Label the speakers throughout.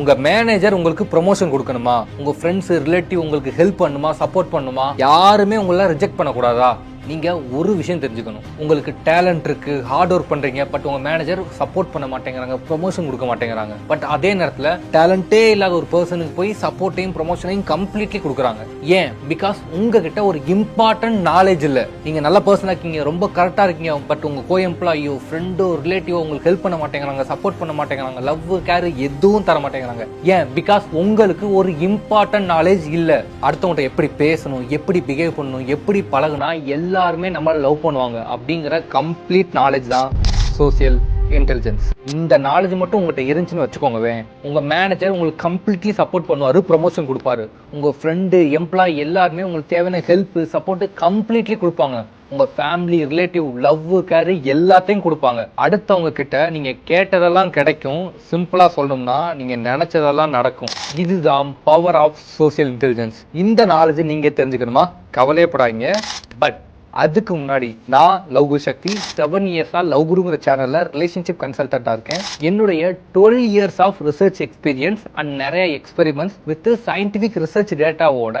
Speaker 1: உங்க மேனேஜர் உங்களுக்கு ப்ரொமோஷன் கொடுக்கணுமா, உங்க ஃப்ரெண்ட்ஸ் ரிலேட்டிவ் உங்களுக்கு ஹெல்ப் பண்ணுமா, சப்போர்ட் பண்ணுமா, யாருமே உங்களை ரிஜெக்ட் பண்ணக்கூடாதா? நீங்க ஒரு விஷயம் தெரிஞ்சுக்கணும். உங்களுக்கு டேலண்ட் இருக்கு, ஹார்ட் ஒர்க் பண்றீங்க, பட் உங்க மேனேஜர் சப்போர்ட் பண்ண மாட்டேங்கிறாங்க, ப்ரொமோஷன் கொடுக்க மாட்டேங்கிறாங்க. பட் அதே நேரத்துல டேலண்டே இல்லாத ஒரு பர்சனுக்கு போய் சப்போர்ட்டையும் ப்ரொமோஷனையும் கம்ப்ளீட்லி கொடுக்குறாங்க. ஏன்? பிகாஸ் உங்ககிட்ட ஒரு இம்பார்ட்டன்ட் நாலேஜ் இல்ல. நீங்க நல்ல பர்சனா இருக்கீங்க, ரொம்ப கரெக்டா இருக்கீங்க, பட் உங்க கோ எம்ப்ளாயோ ஃப்ரெண்டோ ரிலேட்டிவோ உங்களுக்கு ஹெல்ப் பண்ண மாட்டேங்கிறாங்க, சப்போர்ட் பண்ண மாட்டேங்கிறாங்க, லவ் கேர் எதுவும் தர மாட்டேங்கிறாங்க. ஏன்? பிகாஸ் உங்களுக்கு ஒரு இம்பார்ட்டன்ட் நாலேஜ் இல்ல. அடுத்தவங்க எப்படி பேசணும், எப்படி பிஹேவ் பண்ணணும், எப்படி பழகுனா எல்லாருமே நம்ம லவ் பண்ணுவாங்க அப்படிங்கிற கம்ப்ளீட் நாலேஜ் தான் சோசியல் இன்டெலிஜென்ஸ். இந்த நாலேஜ் மட்டும் உங்கள்கிட்ட இருந்துச்சுன்னு வச்சுக்கோங்கவே, உங்க மேனேஜர் உங்களுக்கு கம்ப்ளீட்லி சப்போர்ட் பண்ணுவாரு, ப்ரொமோஷன் கொடுப்பாரு. உங்க ஃப்ரெண்டு எம்ப்ளாயி எல்லாருமே உங்களுக்கு தேவையான ஹெல்ப் சப்போர்ட் கம்ப்ளீட்லி கொடுப்பாங்க. உங்க ஃபேமிலி ரிலேட்டிவ் லவ் கேர் எல்லாத்தையும் கொடுப்பாங்க. அடுத்தவங்க கிட்ட நீங்க கேட்டதெல்லாம் கிடைக்கும். சிம்பிளா சொல்லணும்னா நீங்க நினைச்சதெல்லாம் நடக்கும். இதுதான் பவர் ஆஃப் சோசியல் இன்டெலிஜென்ஸ். இந்த நாலேஜ் நீங்க தெரிஞ்சுக்கணுமா? கவலையப்படாதீங்க. பட் அதுக்கு முன்னாடி நான் லவ் குரு சக்தி 7 இயர்ஸா லவ் குருங்கிற சேனல்ல ரிலேஷன்ஷிப் கன்சல்டண்டா இருக்கேன். என்னுடைய 12 years of research experience and நிறைய எக்ஸ்பெரிமெண்ட்ஸ் வித் சயின்டிபிக் ரிசர்ச் டேட்டாவோட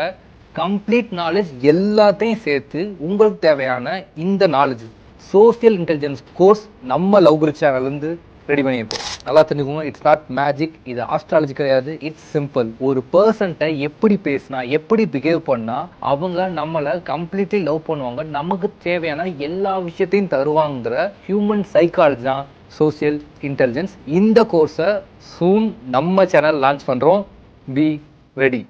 Speaker 1: கம்ப்ளீட் நாலேஜ் எல்லாத்தையும் சேர்த்து உங்களுக்கு தேவையான இந்த நாலேஜ் சோசியல் இன்டெலிஜென்ஸ் கோர்ஸ் நம்ம லவ் குரு சேனல்ல இருந்து ரெடி பண்ணியிருக்கோம். நல்லா தெரிஞ்சுக்கோங்க, இட்ஸ் நாட் மேஜிக், இது ஆஸ்ட்ராலஜி கிடையாது, இட்ஸ் சிம்பிள். ஒரு பர்சன்ட்ட எப்படி பேசினா, எப்படி பிஹேவ் பண்ணா அவங்க நம்மளை கம்ப்ளீட்லி லவ் பண்ணுவாங்க, நமக்கு தேவையான எல்லா விஷயத்தையும் தருவாங்கிற ஹியூமன் சைக்காலஜி தான் சோசியல் இன்டெலிஜென்ஸ். இந்த கோர்ஸை சூன் நம்ம சேனல் லான்ச் பண்றோம். Be ready.